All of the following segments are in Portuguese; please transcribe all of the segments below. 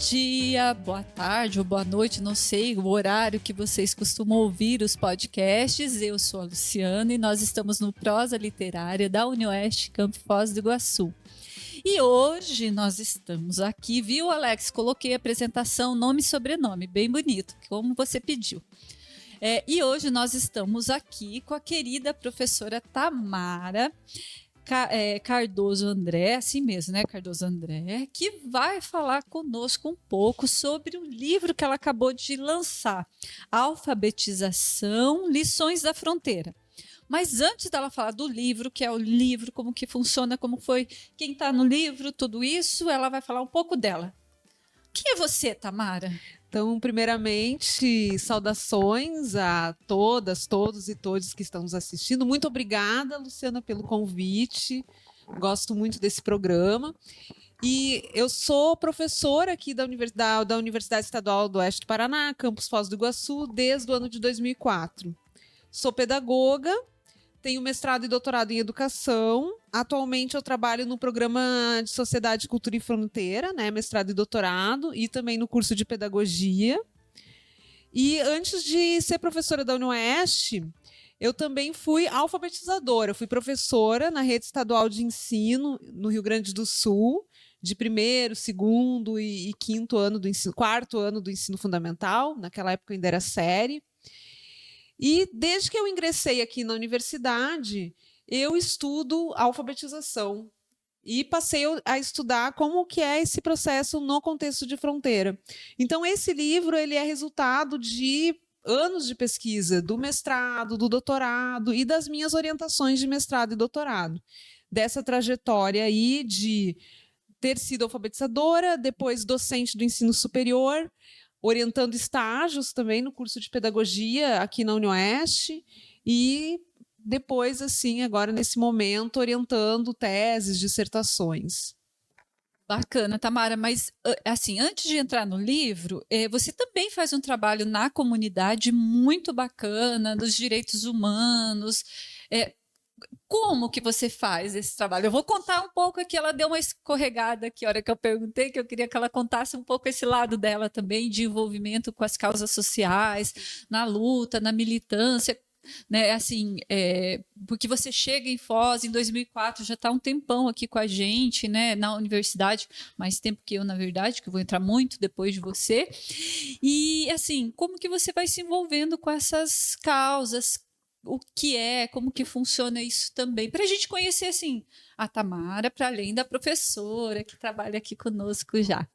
dia, boa tarde ou boa noite, não sei o horário que vocês costumam ouvir os podcasts. Eu sou a Luciana e nós estamos no Prosa Literária da UniOeste Campo Foz do Iguaçu. E hoje nós estamos aqui, viu, Alex? Coloquei a apresentação, nome e sobrenome, bem bonito, como você pediu. E hoje nós estamos aqui com a querida professora Tamara Cardoso André, assim mesmo, né? Cardoso André, que vai falar conosco um pouco sobre o livro que ela acabou de lançar, Alfabetização, Lições da Fronteira. Mas antes dela falar do livro, que é o livro, como que funciona, como foi, quem está no livro, tudo isso, ela vai falar um pouco dela. Quem é você, Tamara? Então, primeiramente, saudações a todas, todos e todos que estão nos assistindo. Muito obrigada, Luciana, pelo convite. Gosto muito desse programa. E eu sou professora aqui da Universidade Estadual do Oeste do Paraná, campus Foz do Iguaçu, desde o ano de 2004. Sou pedagoga, tenho mestrado e doutorado em educação. Atualmente eu trabalho no programa de Sociedade, Cultura e Fronteira, né, mestrado e doutorado, e também no curso de pedagogia. E antes de ser professora da UniOeste, eu também fui alfabetizadora. Eu fui professora na rede estadual de ensino no Rio Grande do Sul, de primeiro, segundo e quinto ano do ensino, quarto ano do ensino fundamental. Naquela época ainda era série. E desde que eu ingressei aqui na universidade, eu estudo alfabetização e passei a estudar como que é esse processo no contexto de fronteira. Então, esse livro ele é resultado de anos de pesquisa, do mestrado, do doutorado e das minhas orientações de mestrado e doutorado. Dessa trajetória aí de ter sido alfabetizadora, depois docente do ensino superior, orientando estágios também no curso de pedagogia aqui na UniOeste e depois, assim, agora nesse momento, orientando teses, dissertações. Bacana, Tamara, mas assim, antes de entrar no livro, você também faz um trabalho na comunidade muito bacana, dos direitos humanos. Como que você faz esse trabalho? Eu vou contar um pouco aqui, ela deu uma escorregada aqui, a hora que eu perguntei, que eu queria que ela contasse um pouco esse lado dela também, de envolvimento com as causas sociais, na luta, na militância, né? Assim, porque você chega em Foz em 2004, já está um tempão aqui com a gente, né? Na universidade, mais tempo que eu, na verdade, que eu vou entrar muito depois de você. E, assim, como que você vai se envolvendo com essas causas? O que como que funciona isso também, para a gente conhecer assim a Tamara, para além da professora que trabalha aqui conosco já.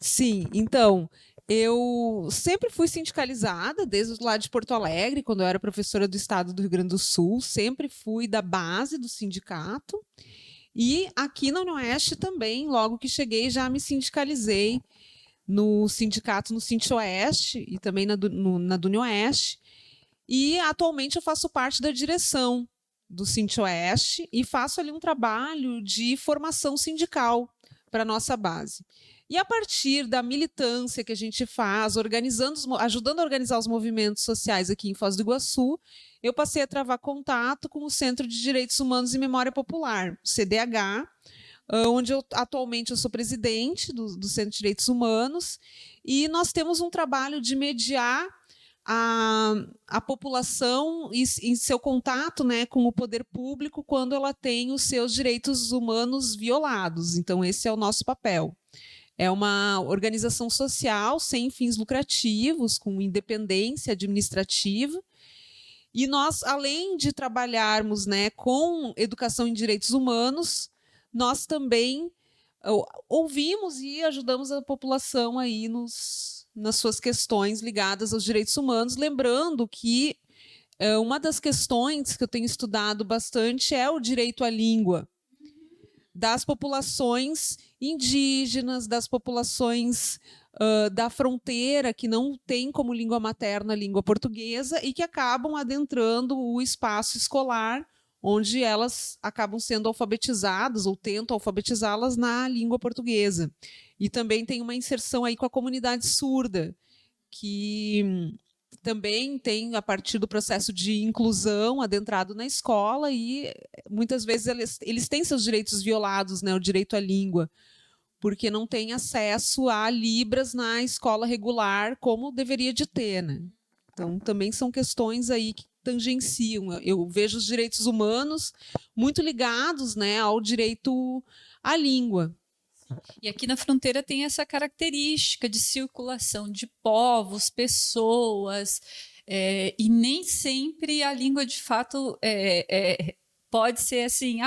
Sim, então, eu sempre fui sindicalizada, desde lá de Porto Alegre, quando eu era professora do estado do Rio Grande do Sul, sempre fui da base do sindicato, e aqui na UniOeste também, logo que cheguei, já me sindicalizei no sindicato, no Sindioeste, e também na do UniOeste. E atualmente eu faço parte da direção do Sindioeste e faço ali um trabalho de formação sindical para a nossa base. E a partir da militância que a gente faz, ajudando a organizar os movimentos sociais aqui em Foz do Iguaçu, eu passei a travar contato com o Centro de Direitos Humanos e Memória Popular, o CDH, onde atualmente eu sou presidente do Centro de Direitos Humanos, e nós temos um trabalho de mediar a população em seu contato, né, com o poder público quando ela tem os seus direitos humanos violados. Então, esse é o nosso papel. É uma organização social sem fins lucrativos, com independência administrativa. E nós, além de trabalharmos, né, com educação em direitos humanos, nós também ouvimos e ajudamos a população aí nas suas questões ligadas aos direitos humanos, lembrando que uma das questões que eu tenho estudado bastante é o direito à língua das populações indígenas, das populações da fronteira, que não têm como língua materna a língua portuguesa e que acabam adentrando o espaço escolar, onde elas acabam sendo alfabetizadas ou tentam alfabetizá-las na língua portuguesa. E também tem uma inserção aí com a comunidade surda, que também tem, a partir do processo de inclusão, adentrado na escola, e muitas vezes eles têm seus direitos violados, né, o direito à língua, porque não tem acesso a Libras na escola regular como deveria de ter, né? Então, também são questões aí que tangenciam. Eu vejo os direitos humanos muito ligados, né, ao direito à língua. E aqui na fronteira tem essa característica de circulação de povos, pessoas, e nem sempre a língua de fato pode ser assim,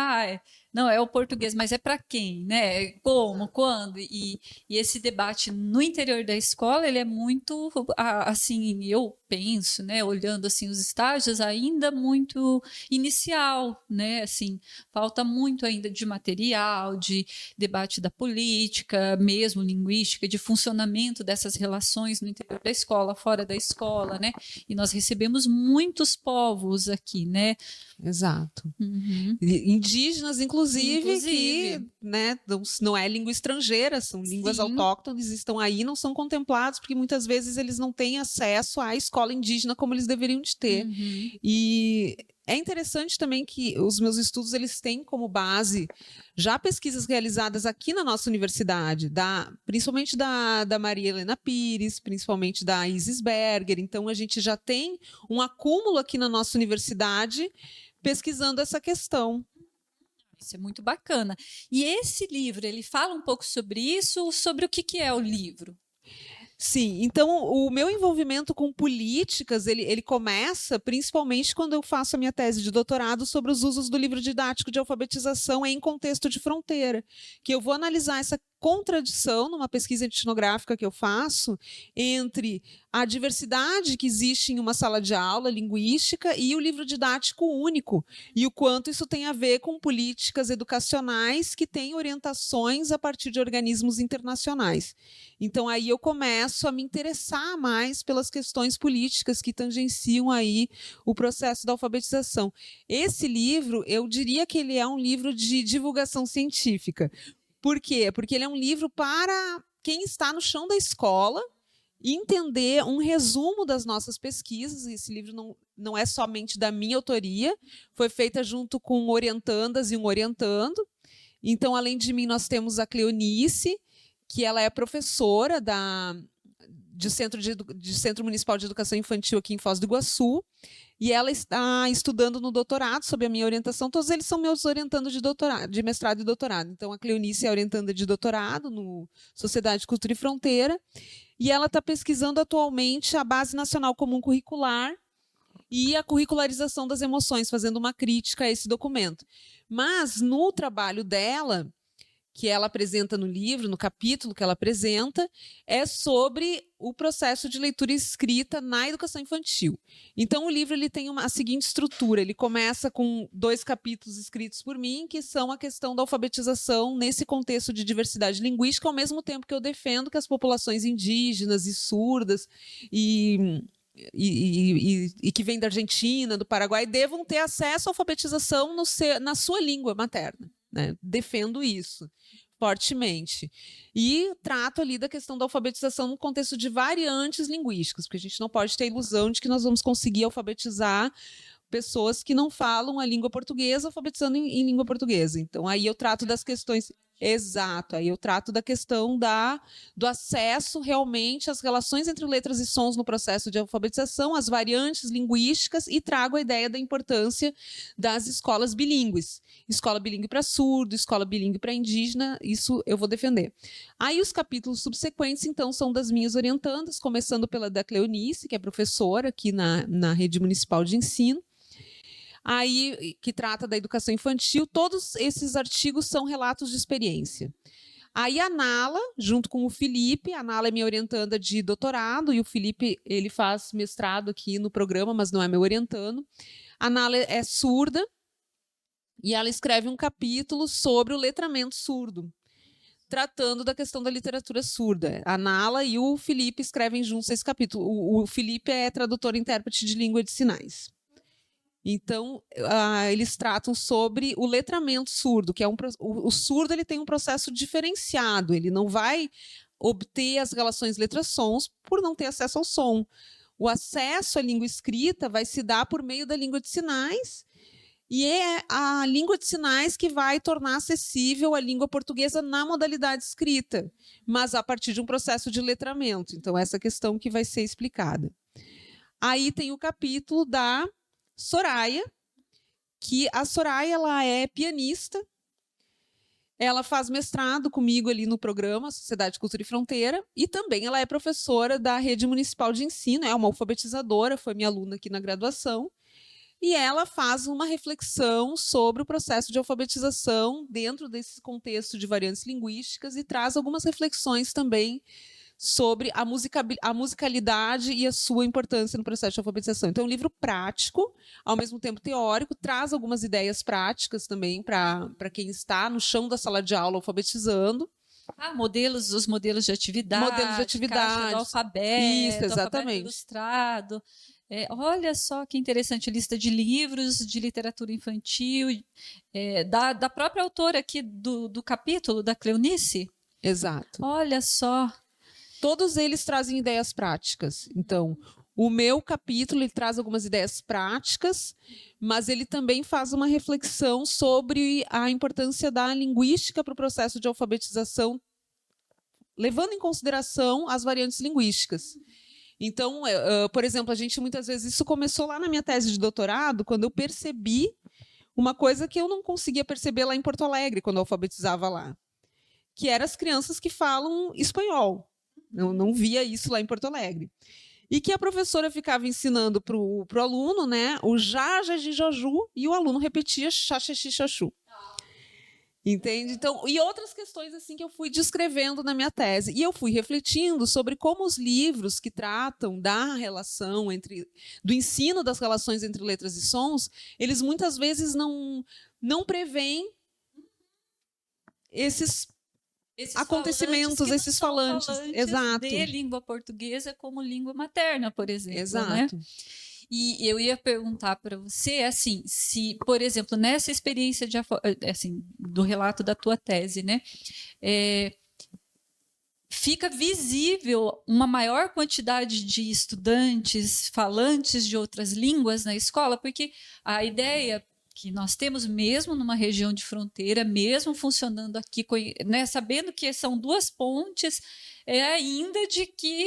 não é o português, mas é para quem, né? Como, quando? E esse debate no interior da escola, ele é muito, assim, eu penso, né? Olhando assim os estágios, ainda muito inicial, né? Assim, falta muito ainda de material, de debate da política, mesmo linguística, de funcionamento dessas relações no interior da escola, fora da escola, né? E nós recebemos muitos povos aqui, né? Exato. Uhum. Indígenas, inclusive, que, Inclusive. né, não é língua estrangeira, são línguas Sim. autóctones, estão aí, não são contemplados, porque muitas vezes eles não têm acesso à escola indígena como eles deveriam de ter. Uhum. E é interessante também que os meus estudos eles têm como base já pesquisas realizadas aqui na nossa universidade, principalmente da Maria Helena Pires, principalmente da Isis Berger. Então, a gente já tem um acúmulo aqui na nossa universidade pesquisando essa questão. Isso é muito bacana. E esse livro, ele fala um pouco sobre isso, sobre o que é o livro? Sim, então o meu envolvimento com políticas, ele começa principalmente quando eu faço a minha tese de doutorado sobre os usos do livro didático de alfabetização em contexto de fronteira, que eu vou analisar essa contradição numa pesquisa etnográfica que eu faço entre a diversidade que existe em uma sala de aula linguística e o livro didático único, e o quanto isso tem a ver com políticas educacionais que têm orientações a partir de organismos internacionais. Então, aí eu começo a me interessar mais pelas questões políticas que tangenciam aí o processo da alfabetização. Esse livro, eu diria que ele é um livro de divulgação científica. Por quê? Porque ele é um livro para quem está no chão da escola entender um resumo das nossas pesquisas. Esse livro não é somente da minha autoria, foi feita junto com orientandas e um orientando. Então, além de mim, nós temos a Cleonice, que ela é professora de Centro Municipal de Educação Infantil aqui em Foz do Iguaçu, e ela está estudando no doutorado sob a minha orientação. Todos eles são meus orientandos de doutorado, de mestrado e doutorado. Então, a Cleonice é orientanda de doutorado no Sociedade Cultura e Fronteira, e ela está pesquisando atualmente a Base Nacional Comum Curricular e a curricularização das emoções, fazendo uma crítica a esse documento. Mas, no trabalho dela, que ela apresenta no livro, no capítulo que ela apresenta, é sobre o processo de leitura e escrita na educação infantil. Então, o livro ele tem a seguinte estrutura: ele começa com 2 capítulos escritos por mim, que são a questão da alfabetização nesse contexto de diversidade linguística, ao mesmo tempo que eu defendo que as populações indígenas e surdas e que vêm da Argentina, do Paraguai, devam ter acesso à alfabetização na sua língua materna. Né? Defendo isso fortemente. E trato ali da questão da alfabetização no contexto de variantes linguísticas, porque a gente não pode ter a ilusão de que nós vamos conseguir alfabetizar pessoas que não falam a língua portuguesa, alfabetizando em língua portuguesa. Então, aí eu trato das questões... Exato, aí eu trato da questão do acesso realmente às relações entre letras e sons no processo de alfabetização, as variantes linguísticas, e trago a ideia da importância das escolas bilíngues. Escola bilíngue para surdo, escola bilíngue para indígena, isso eu vou defender. Aí os capítulos subsequentes, então, são das minhas orientandas, começando pela da Cleonice, que é professora aqui na Rede Municipal de Ensino, aí que trata da educação infantil. Todos esses artigos são relatos de experiência. Aí a Nala, junto com o Felipe, a Nala é minha orientanda de doutorado, e o Felipe ele faz mestrado aqui no programa, mas não é meu orientando. A Nala é surda, e ela escreve um capítulo sobre o letramento surdo, tratando da questão da literatura surda. A Nala e o Felipe escrevem juntos esse capítulo. O Felipe é tradutor e intérprete de língua de sinais. Então, eles tratam sobre o letramento surdo, que é o surdo ele tem um processo diferenciado, ele não vai obter as relações letra-sons por não ter acesso ao som. O acesso à língua escrita vai se dar por meio da língua de sinais, e é a língua de sinais que vai tornar acessível a língua portuguesa na modalidade escrita, mas a partir de um processo de letramento. Então, essa questão que vai ser explicada. Aí tem o capítulo da Soraya, que a Soraya ela é pianista, ela faz mestrado comigo ali no programa Sociedade, Cultura e Fronteira, e também ela é professora da Rede Municipal de Ensino, é uma alfabetizadora, foi minha aluna aqui na graduação, e ela faz uma reflexão sobre o processo de alfabetização dentro desse contexto de variantes linguísticas e traz algumas reflexões também sobre a musicalidade e a sua importância no processo de alfabetização. Então, é um livro prático, ao mesmo tempo teórico, traz algumas ideias práticas também para quem está no chão da sala de aula alfabetizando. Os modelos de atividade, caixa do alfabeto, isso, exatamente. Alfabeto ilustrado. Olha só que interessante, lista de livros de literatura infantil, da própria autora aqui do capítulo, da Cleonice. Exato. Olha só. Todos eles trazem ideias práticas. Então, o meu capítulo ele traz algumas ideias práticas, mas ele também faz uma reflexão sobre a importância da linguística para o processo de alfabetização, levando em consideração as variantes linguísticas. Então, por exemplo, a gente muitas vezes, isso começou lá na minha tese de doutorado, quando eu percebi uma coisa que eu não conseguia perceber lá em Porto Alegre, quando eu alfabetizava lá, que eram as crianças que falam espanhol. Eu não via isso lá em Porto Alegre. E que a professora ficava ensinando para o aluno, né, o já, jaji, joju, e o aluno repetia xa, xixi, xoxu. Entende? Então, e outras questões assim que eu fui descrevendo na minha tese. E eu fui refletindo sobre como os livros que tratam da relação do ensino das relações entre letras e sons, eles muitas vezes não preveem esses acontecimentos, esses falantes exato, de língua portuguesa como língua materna, por exemplo. Exato. Né? E eu ia perguntar para você, assim, se, por exemplo, nessa experiência assim, do relato da tua tese, né, fica visível uma maior quantidade de estudantes falantes de outras línguas na escola, porque a ideia que nós temos mesmo numa região de fronteira, mesmo funcionando aqui, né, sabendo que são duas pontes, ainda de que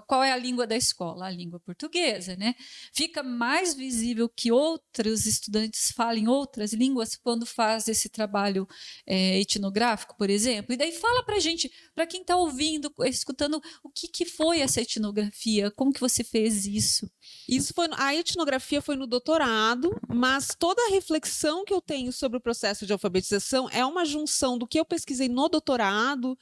qual é a língua da escola? A língua portuguesa, né? Fica mais visível que outros estudantes falem outras línguas quando faz esse trabalho etnográfico, por exemplo. E daí fala para gente, para quem está ouvindo, escutando, o que foi essa etnografia? Como que você fez isso? A etnografia foi no doutorado, mas toda a reflexão que eu tenho sobre o processo de alfabetização é uma junção do que eu pesquisei no doutorado,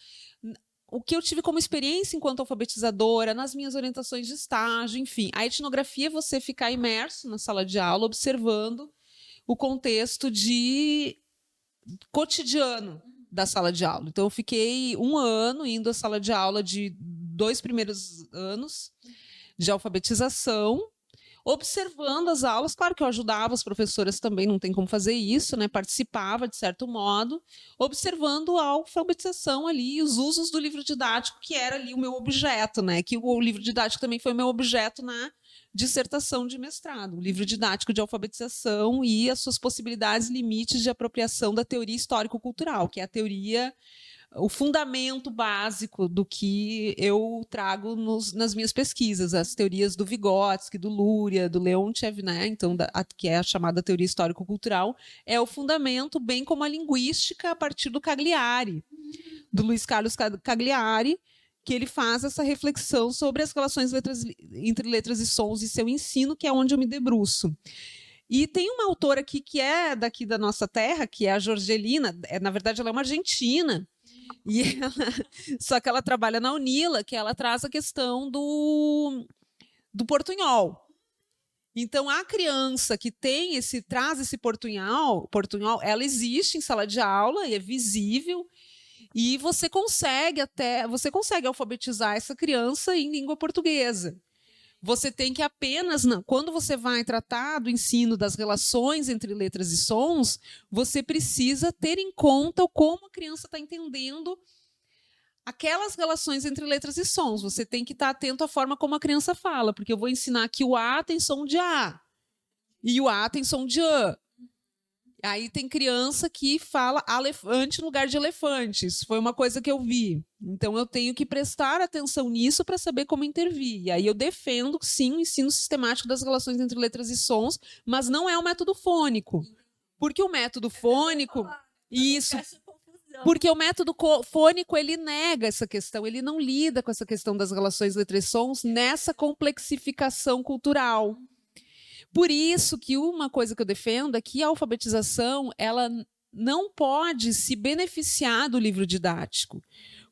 o que eu tive como experiência enquanto alfabetizadora, nas minhas orientações de estágio, enfim. A etnografia é você ficar imerso na sala de aula, observando o contexto cotidiano da sala de aula. Então, eu fiquei 1 ano indo à sala de aula de 2 primeiros anos de alfabetização, observando as aulas. Claro que eu ajudava as professoras também, não tem como fazer isso, né? Participava de certo modo, observando a alfabetização ali, os usos do livro didático, que era ali o meu objeto, né? Que o livro didático também foi o meu objeto na dissertação de mestrado, o livro didático de alfabetização e as suas possibilidades e limites de apropriação da teoria histórico-cultural, que é a teoria, o fundamento básico do que eu trago nas minhas pesquisas, as teorias do Vygotsky, do Luria, do Leontiev, né? Então, que é a chamada teoria histórico-cultural, é o fundamento, bem como a linguística a partir do Cagliari, do Luiz Carlos Cagliari, que ele faz essa reflexão sobre as relações entre letras e sons e seu ensino, que é onde eu me debruço. E tem uma autora aqui que é daqui da nossa terra, que é a Jorgelina, na verdade ela é uma argentina, só que ela trabalha na UNILA, que ela traz a questão do portunhol. Então, a criança que traz esse portunhol, ela existe em sala de aula e é visível, e você consegue alfabetizar essa criança em língua portuguesa. Você tem que apenas, quando você vai tratar do ensino das relações entre letras e sons, você precisa ter em conta como a criança está entendendo aquelas relações entre letras e sons. Você tem que estar atento à forma como a criança fala, porque eu vou ensinar que o A tem som de A e o A tem som de A. Aí tem criança que fala elefante no lugar de elefante. Isso foi uma coisa que eu vi. Então eu tenho que prestar atenção nisso para saber como intervir. E aí eu defendo, sim, o ensino sistemático das relações entre letras e sons, mas não é o método fônico. Porque o método fônico... Isso. Porque o método fônico, ele nega essa questão, ele não lida com essa questão das relações letras e sons nessa complexificação cultural. Por isso que uma coisa que eu defendo é que a alfabetização ela não pode se beneficiar do livro didático,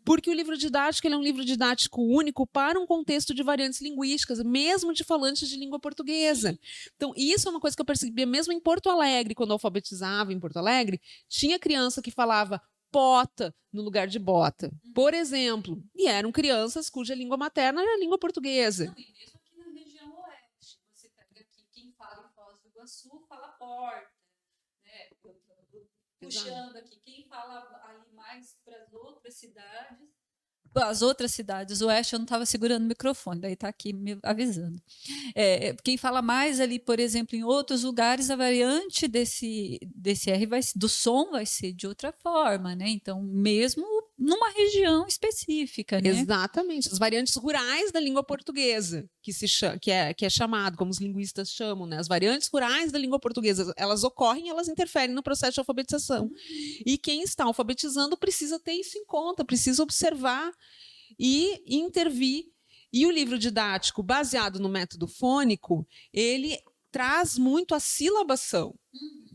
porque o livro didático ele é um livro didático único para um contexto de variantes linguísticas, mesmo de falantes de língua portuguesa. Então, isso é uma coisa que eu percebia mesmo em Porto Alegre, quando eu alfabetizava em Porto Alegre, tinha criança que falava pota no lugar de bota, por exemplo, e eram crianças cuja língua materna era a língua portuguesa. Sul fala porta, né? Puxando aqui, quem fala ali mais para as outras cidades, o Oeste eu não estava segurando o microfone, daí está aqui me avisando. Quem fala mais ali, por exemplo, em outros lugares, a variante desse R do som vai ser de outra forma, né? Então, mesmo numa região específica, né? Exatamente, as variantes rurais da língua portuguesa, que é chamado, como os linguistas chamam, né? As variantes rurais da língua portuguesa, elas ocorrem, elas interferem no processo de alfabetização. E quem está alfabetizando precisa ter isso em conta, precisa observar e intervir. E o livro didático, baseado no método fônico, ele traz muito a silabação,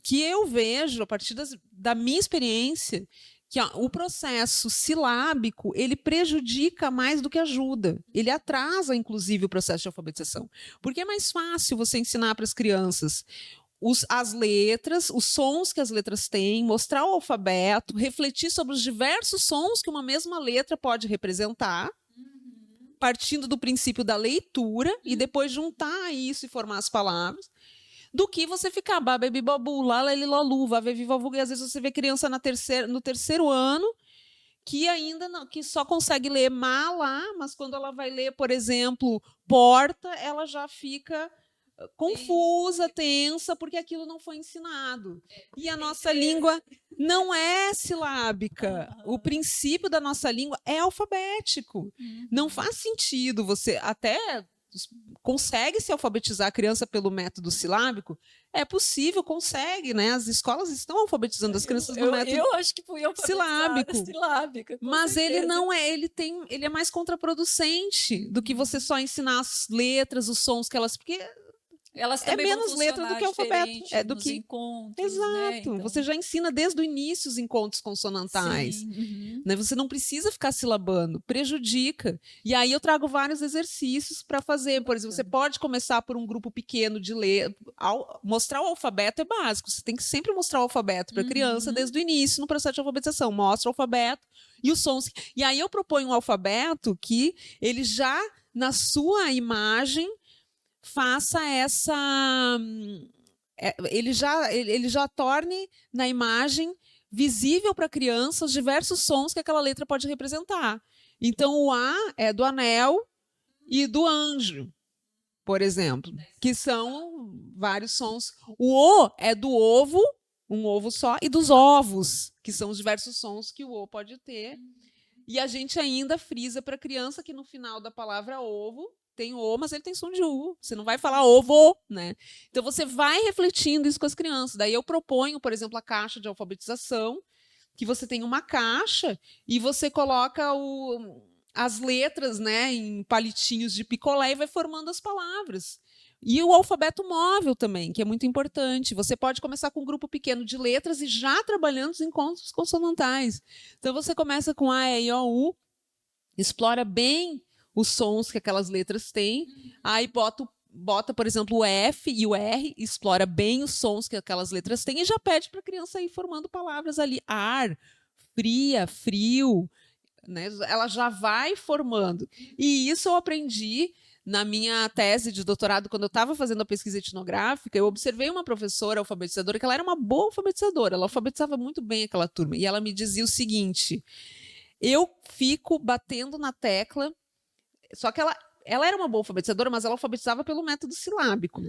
que eu vejo, a partir da minha experiência, que o processo silábico ele prejudica mais do que ajuda. Ele atrasa, inclusive, o processo de alfabetização. Porque é mais fácil você ensinar para as crianças as letras, os sons que as letras têm, mostrar o alfabeto, refletir sobre os diversos sons que uma mesma letra pode representar, partindo do princípio da leitura, e depois juntar isso e formar as palavras, do que você ficar babebi babu, laleli lolu, vavevi vavu, e às vezes você vê criança no terceiro ano que ainda não, que só consegue ler lá, mas quando ela vai ler, por exemplo, porta, ela já fica confusa, tensa, porque aquilo não foi ensinado. E a nossa língua não é silábica. O princípio da nossa língua é alfabético. Não faz sentido você até consegue se alfabetizar a criança pelo método silábico? É possível, consegue, né? As escolas estão alfabetizando as crianças no método eu acho que fui silábica, mas certeza. ele não é, ele é mais contraproducente do que você só ensinar as letras, os sons que elas, porque elas também menos letra do que alfabeto, do nos que encontros, exato. Né? Então... Você já ensina desde o início os encontros consonantais. Sim, né? Você não precisa ficar silabando, prejudica. E aí eu trago vários exercícios para fazer. Por exemplo, você pode começar por um grupo pequeno de ler. Mostrar o alfabeto é básico. Você tem que sempre mostrar o alfabeto para a criança desde o início no processo de alfabetização. Mostra o alfabeto e os sons. E aí eu proponho um alfabeto que ele já, na sua imagem, faça essa... Ele já torne na imagem visível para a criança os diversos sons que aquela letra pode representar. Então, o A é do anel e do anjo, por exemplo, que são vários sons. O O é do ovo, um ovo só, e dos ovos, que são os diversos sons que o O pode ter. E a gente ainda frisa para a criança que no final da palavra ovo tem O, mas ele tem som de U. Você não vai falar ovo, né? Então, você vai refletindo isso com as crianças. Daí eu proponho, por exemplo, a caixa de alfabetização, que você tem uma caixa e você coloca as letras, né, em palitinhos de picolé e vai formando as palavras. E o alfabeto móvel também, que é muito importante. Você pode começar com um grupo pequeno de letras e já trabalhando os encontros consonantais. Então, você começa com A, E, I, O, U, explora bem os sons que aquelas letras têm, aí bota, por exemplo, o F e o R, explora bem os sons que aquelas letras têm e já pede para a criança ir formando palavras ali. Ar, fria, frio, né? Ela já vai formando. E isso eu aprendi na minha tese de doutorado, quando eu estava fazendo a pesquisa etnográfica, eu observei uma professora alfabetizadora que ela era uma boa alfabetizadora, ela alfabetizava muito bem aquela turma, e ela me dizia o seguinte: eu fico batendo na tecla. Só que ela era uma boa alfabetizadora, mas ela alfabetizava pelo método silábico.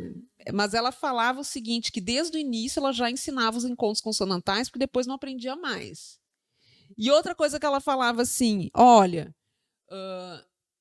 Mas ela falava o seguinte, que desde o início ela já ensinava os encontros consonantais, porque depois não aprendia mais. E outra coisa que ela falava assim, olha,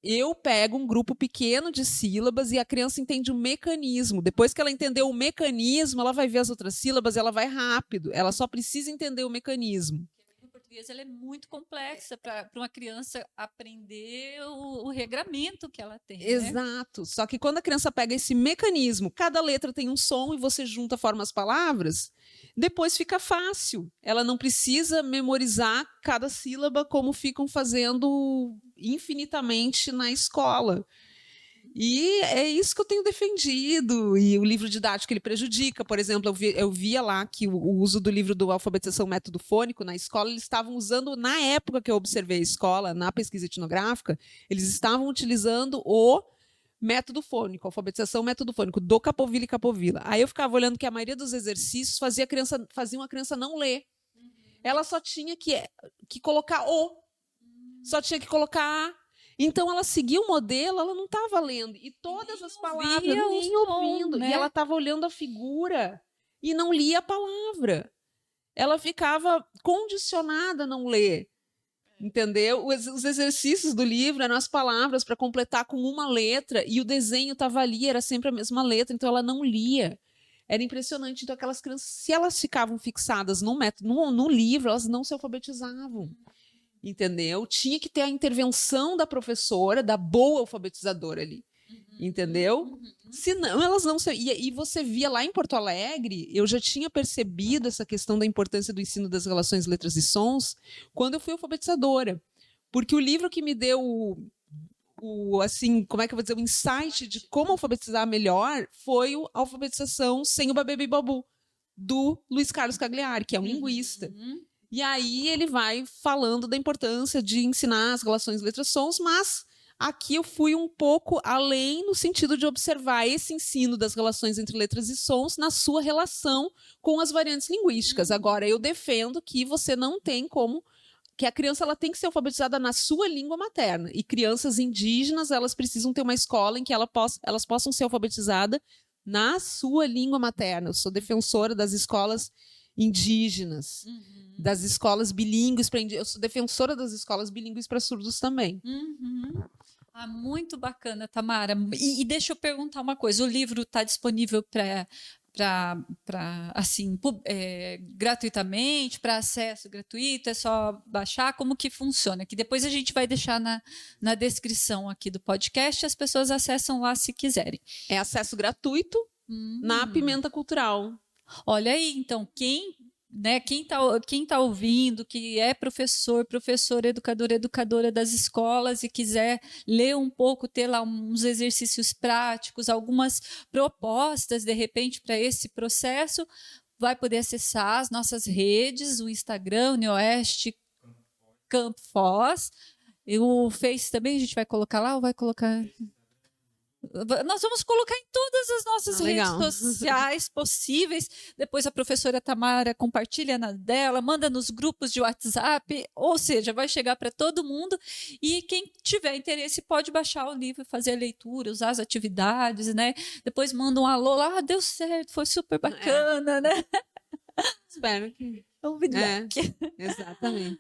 eu pego um grupo pequeno de sílabas e a criança entende o mecanismo. Depois que ela entendeu o mecanismo, ela vai ver as outras sílabas, ela vai rápido. Ela só precisa entender o mecanismo. O português ela é muito complexa para uma criança aprender o regramento que ela tem. Exato. Né? Só que quando a criança pega esse mecanismo, cada letra tem um som e você junta, forma as palavras, depois fica fácil. Ela não precisa memorizar cada sílaba como ficam fazendo infinitamente na escola. E é isso que eu tenho defendido. E o livro didático ele prejudica. Por exemplo, eu via lá que o uso do livro do Alfabetização Método Fônico na escola, eles estavam usando, na época que eu observei a escola, na pesquisa etnográfica, eles estavam utilizando o método fônico, alfabetização método fônico, do Capovilla e Capovilla. Aí eu ficava olhando que a maioria dos exercícios fazia a criança não ler. Ela só tinha que colocar o. Só tinha que colocar a. Então, ela seguia o modelo, ela não estava lendo. E todas as palavras, nem ouvindo. Né? E ela estava olhando a figura e não lia a palavra. Ela ficava condicionada a não ler. Entendeu? Os exercícios do livro eram as palavras para completar com uma letra e o desenho estava ali, era sempre a mesma letra, então ela não lia. Era impressionante. Então, aquelas crianças, se elas ficavam fixadas no livro, elas não se alfabetizavam. Entendeu? Tinha que ter a intervenção da professora, da boa alfabetizadora ali. Entendeu? Senão elas não... E você via lá em Porto Alegre, eu já tinha percebido essa questão da importância do ensino das relações letras e sons quando eu fui alfabetizadora. Porque o livro que me deu assim, como é que eu vou dizer, o insight de como alfabetizar melhor foi o Alfabetização Sem o Babê e Babu, do Luiz Carlos Cagliari, que é um linguista. E aí ele vai falando da importância de ensinar as relações letras-sons, mas aqui eu fui um pouco além no sentido de observar esse ensino das relações entre letras e sons na sua relação com as variantes linguísticas. Agora, eu defendo que você não tem como... que a criança ela tem que ser alfabetizada na sua língua materna. E crianças indígenas, elas precisam ter uma escola em que elas possam ser alfabetizadas na sua língua materna. Eu sou defensora das escolas indígenas, das escolas bilíngues. Eu sou defensora das escolas bilíngues para surdos também. Ah, muito bacana, Tamara. E deixa eu perguntar uma coisa. O livro está disponível para assim, gratuitamente, para acesso gratuito, é só baixar? Como que funciona? Que depois a gente vai deixar na descrição aqui do podcast, as pessoas acessam lá se quiserem. É acesso gratuito na Pimenta Cultural. Olha aí, então, quem tá ouvindo, que é professor, educador, educadora das escolas e quiser ler um pouco, ter lá uns exercícios práticos, algumas propostas, de repente, para esse processo, vai poder acessar as nossas redes, o Instagram, Unioeste Campo Foz, e o Face também a gente vai colocar lá ou vai colocar... Nós vamos colocar em todas as nossas redes sociais possíveis. Depois a professora Tamara compartilha na dela, manda nos grupos de WhatsApp, ou seja, vai chegar para todo mundo. E quem tiver interesse pode baixar o livro, fazer a leitura, usar as atividades, né? Depois manda um alô lá, deu certo, foi super bacana, né? Espero que... Exatamente.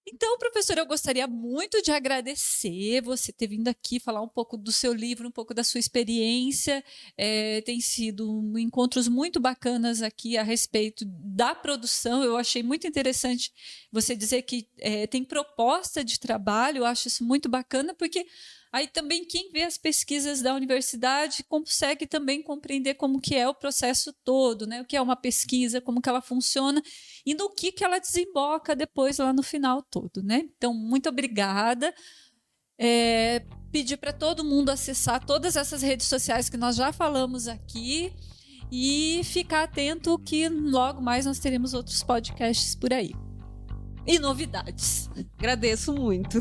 Então, professora, eu gostaria muito de agradecer você ter vindo aqui falar um pouco do seu livro, um pouco da sua experiência. Tem sido encontros muito bacanas aqui a respeito da produção. Eu achei muito interessante você dizer que tem proposta de trabalho. Eu acho isso muito bacana, porque aí também quem vê as pesquisas da universidade consegue também compreender como que é o processo todo, né? O que é uma pesquisa, como que ela funciona e no que ela desemboca depois lá no final todo, né? Então, muito obrigada. Pedir para todo mundo acessar todas essas redes sociais que nós já falamos aqui e ficar atento que logo mais nós teremos outros podcasts por aí. E novidades. Agradeço muito.